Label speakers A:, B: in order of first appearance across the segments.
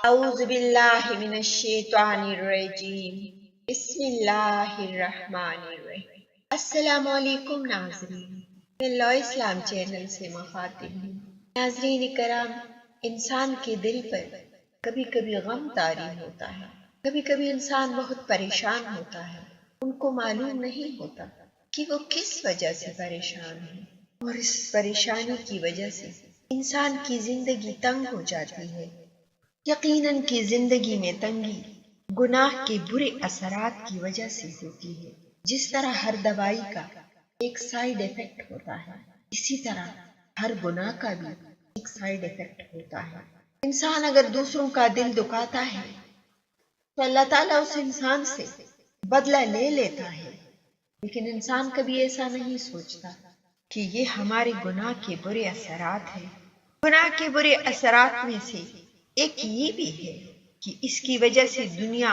A: اعوذ باللہ من الشیطان الرجیم بسم اللہ الرحمن الرحیم۔ السلام علیکم ناظرین، میں لا اسلام چینل سے مخاطب ہوں۔ ناظرین کرام، انسان کے دل پر کبھی کبھی غم طاری ہوتا ہے، کبھی کبھی انسان بہت پریشان ہوتا ہے۔ ان کو معلوم نہیں ہوتا کہ وہ کس وجہ سے پریشان ہے، اور اس پریشانی کی وجہ سے انسان کی زندگی تنگ ہو جاتی ہے۔ یقیناً کہ زندگی میں تنگی گناہ کے برے اثرات کی وجہ سے ہوتی ہے۔ جس طرح ہر دوائی کا ایک سائیڈ ایفیکٹ ہوتا ہے، اسی طرح ہر گناہ کا بھی ایک سائیڈ ایفیکٹ ہوتا ہے۔ انسان اگر دوسروں کا دل دکھاتا ہے تو اللہ تعالیٰ اس انسان سے بدلہ لے لیتا ہے، لیکن انسان کبھی ایسا نہیں سوچتا کہ یہ ہمارے گناہ کے برے اثرات ہیں۔ گناہ کے برے اثرات میں سے ایک یہ بھی ہے کہ اس کی وجہ سے دنیا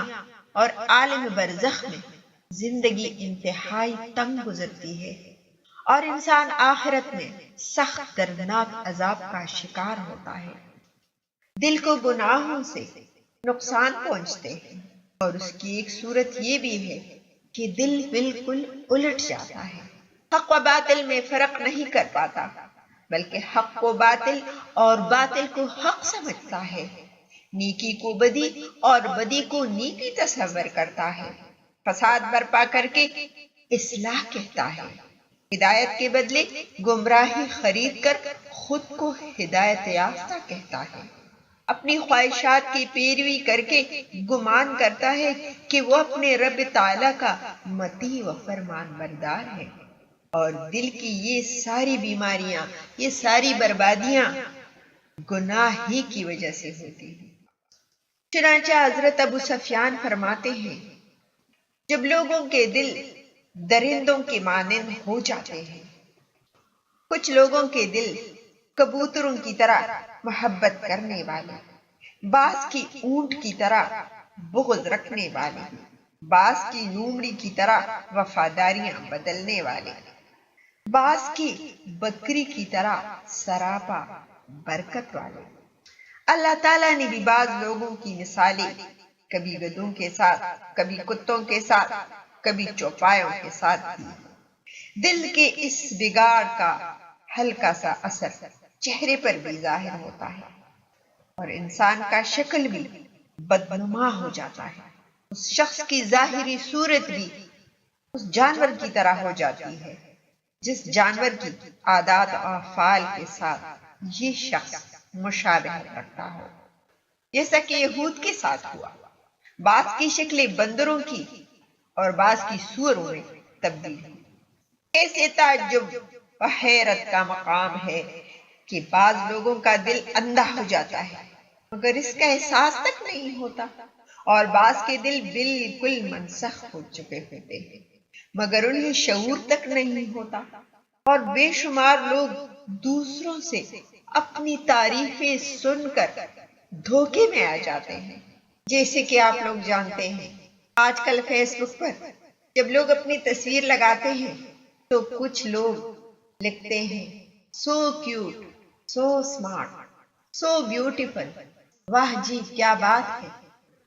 A: اور عالم برزخ میں زندگی انتہائی تنگ گزرتی ہے، اور انسان آخرت میں سخت دردناک عذاب کا شکار ہوتا ہے۔ دل کو گناہوں سے نقصان پہنچتے ہیں، اور اس کی ایک صورت یہ بھی ہے کہ دل بالکل الٹ جاتا ہے، حق و باطل میں فرق نہیں کر پاتا، بلکہ حق کو باطل اور باطل کو حق سمجھتا ہے، نیکی کو بدی اور بدی کو نیکی تصور کرتا ہے، فساد برپا کر کے اصلاح کہتا ہے، ہدایت کے بدلے گمراہی خرید کر خود کو ہدایت یافتہ کہتا ہے، اپنی خواہشات کی پیروی کر کے گمان کرتا ہے کہ وہ اپنے رب تعالیٰ کا مطیع و فرمان بردار ہے، اور دل کی یہ ساری بیماریاں، یہ ساری بربادیاں گناہ ہی کی وجہ سے ہوتی ہیں۔ چنانچہ حضرت ابو سفیان فرماتے ہیں، جب لوگوں کے دل درندوں کے مانند ہو جاتے ہیں، کچھ لوگوں کے دل کبوتروں کی طرح محبت کرنے والے، بعض کی اونٹ کی طرح بغض رکھنے والے، بعض کی لومڑی کی طرح وفاداریاں بدلنے والے، بعض کی بکری کی طرح سراپا برکت والے۔ اللہ تعالیٰ نے بھی بعض لوگوں کی مثالیں کبھی گدھوں کے ساتھ، کبھی کتوں کے ساتھ، کبھی چوپایوں کے ساتھ دی۔ دل کے اس بگاڑ کا ہلکا سا اثر چہرے پر بھی ظاہر ہوتا ہے، اور انسان کا شکل بھی بدنما ہو جاتا ہے، اس شخص کی ظاہری صورت بھی اس جانور کی طرح ہو جاتی ہے جس جانور کی عادات و افعال کے ساتھ یہ شخص مشابہت رکھتا ہو، جیسا کہ یہود کے ساتھ ہوا۔ بعض کی شکلیں بندروں کی اور بعض کی سوروں میں تبدیل ہوئی۔ ایسے تعجب و حیرت کا مقام ہے کہ بعض لوگوں کا دل اندھا ہو جاتا ہے مگر اس کا احساس تک نہیں ہوتا، اور بعض کے دل بالکل منسخ ہو چکے ہوتے ہیں مگر انہیں شعور تک نہیں ہوتا، اور بے شمار لوگ دوسروں سے اپنی تعریفیں سن کر دھوکے میں آ جاتے ہیں۔ جیسے کہ آپ لوگ جانتے ہیں، آج کل فیس بک پر جب لوگ اپنی تصویر لگاتے ہیں تو کچھ لوگ لکھتے ہیں so cute, so smart, so beautiful, واہ جی کیا بات ہے،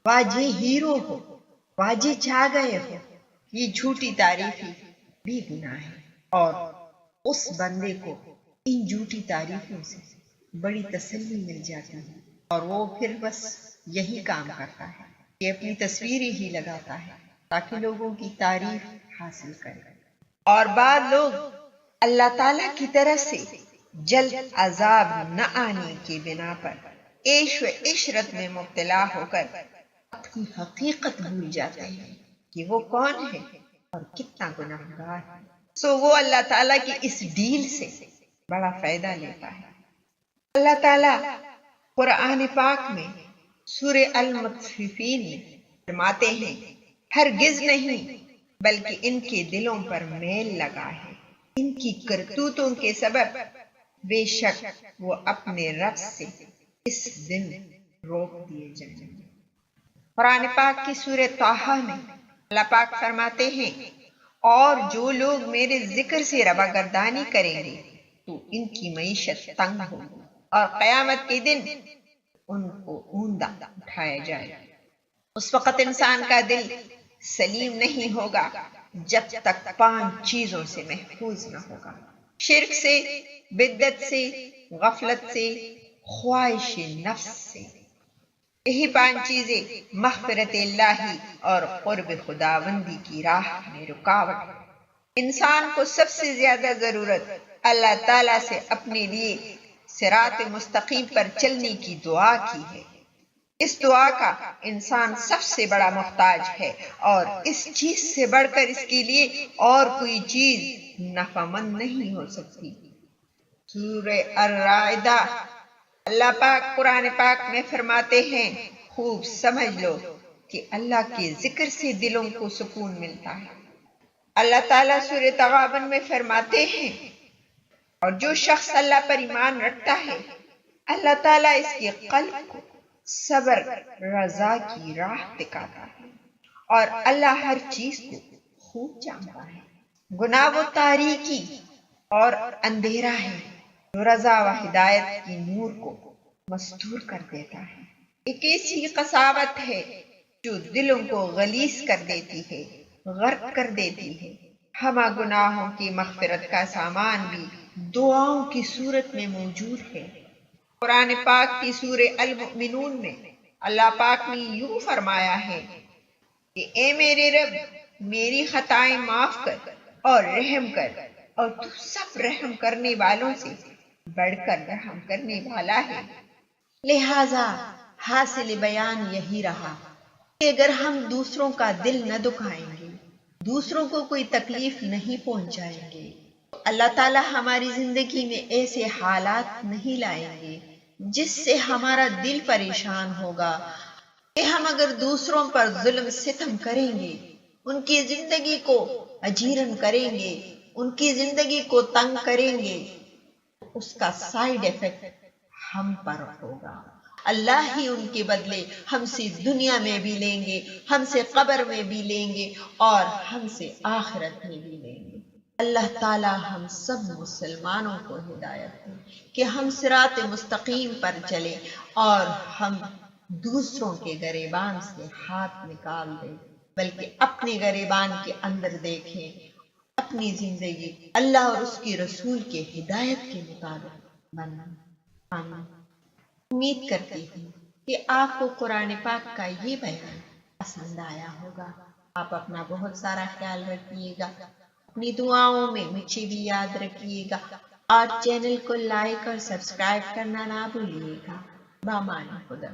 A: واہ جی ہیرو ہو، واہ جی چھا گئے ہو۔ یہ جھوٹی تعریفیں بھی گناہ ہے، اور اس بندے کو ان جھوٹی تعریفوں سے بڑی تسلی مل جاتی ہے، اور وہ پھر بس یہی کام کرتا ہے کہ اپنی تصویر ہی لگاتا ہے تاکہ لوگوں کی تعریف حاصل کرے۔ اور بعض لوگ اللہ تعالیٰ کی طرف سے جلد عذاب نہ آنے کی بنا پر عیش و عشرت میں مبتلا ہو کر اپنی حقیقت بھول جاتے ہیں کہ وہ کون ہے اور کتنا گناہگار ہے، سو وہ اللہ تعالیٰ کی اس ڈیل سے بڑا فائدہ لیتا ہے۔ اللہ تعالیٰ قرآن پاک میں سورہ المطففین میں فرماتے ہیں، ہرگز نہیں بلکہ ان کے دلوں پر میل لگا ہے، ان کی کرتوتوں کے سبب بے شک وہ اپنے رب سے اس دن روک دیے جائیں گے۔ قرآن پاک کی سورہ طٰہٰ میں اللہ پاک فرماتے ہیں، اور جو لوگ میرے ذکر سے روا گردانی کریں گے تو ان کی معیشت تنگ ہوگی، اور قیامت کے دن ان کو اوندا اٹھایا جائے۔ اس وقت انسان کا دل سلیم نہیں ہوگا جب تک 5 چیزوں سے محفوظ نہ ہوگا: شرک سے، بدعت سے، غفلت سے، خواہش نفس سے۔ یہی 5 چیزیں مغفرت الہی اور قرب خداوندی کی راہ میں رکاوٹ ہے۔ انسان کو سب سے زیادہ ضرورت اللہ تعالیٰ سے اپنے لیے صراط مستقیم پر چلنے کی دعا کی ہے۔ اس دعا کا انسان سب سے بڑا محتاج ہے، اور اس چیز سے بڑھ کر اس کے لیے اور کوئی چیز نفع مند نہیں ہو سکتی۔ سورہ الرائدہ اللہ پاک قرآن پاک میں فرماتے ہیں، خوب سمجھ لو کہ اللہ کے ذکر سے دلوں کو سکون ملتا ہے۔ اللہ تعالیٰ سورہ تغابن میں فرماتے ہیں، اور جو شخص اللہ پر ایمان رکھتا ہے اللہ تعالیٰ اس کے قلب کو صبر رضا کی راہ دکھاتا ہے، اور اللہ ہر چیز کو خوب جانتا ہے۔ گناہ وہ تاریکی اور اندھیرا ہے جو رضا و ہدایت کی نور کو مستور کر دیتا ہے۔ ایک ایسی قساوت ہے جو دلوں کو غلیظ کر دیتی ہے، غرق کر دیتی ہے۔ ہمہ گناہوں کی مغفرت کا سامان بھی دعاؤں کی صورت میں موجود ہے۔ قرآن پاک کی سورہ المؤمنون میں اللہ پاک نے یوں فرمایا ہے کہ اے میرے رب، میری خطائیں معاف کر اور رحم کر، اور تو سب رحم کرنے والوں سے بڑھ کر رحم کرنے والا ہے۔ لہذا حاصل بیان یہی رہا کہ اگر ہم دوسروں کا دل نہ دکھائیں گے، دوسروں کو کوئی تکلیف نہیں پہنچائیں گے، اللہ تعالیٰ ہماری زندگی میں ایسے حالات نہیں لائیں گے جس سے ہمارا دل پریشان ہوگا کہ ہم اگر دوسروں پر ظلم ستم کریں گے، ان کی زندگی کو اجیرن کریں گے، ان کی زندگی کو تنگ کریں گے، اس کا سائیڈ ایفیکٹ ہم پر ہوگا۔ اللہ ہی ان کے بدلے ہم سے دنیا میں بھی لیں گے، ہم سے قبر میں بھی لیں گے، اور ہم سے آخرت میں بھی لیں گے۔ اللہ تعالیٰ ہم سب مسلمانوں کو ہدایت دے کہ ہم صراط مستقیم پر چلیں، اور ہم دوسروں کے گریبان سے ہاتھ نکال دیں، بلکہ اپنے گریبان کے اندر دیکھیں، اپنی زندگی اللہ اور اس کی رسول کے ہدایت کے مطابق بنائیں۔ آمین۔ امید کرتی ہوں کہ آپ کو قرآن پاک کا یہ بیان پسند آیا ہوگا۔ آپ اپنا بہت سارا خیال رکھیے گا، اپنی دعاؤں میں مجھے بھی یاد رکھیے گا، اور چینل کو لائک اور سبسکرائب کرنا نہ بھولیے گا۔ بامان خدا۔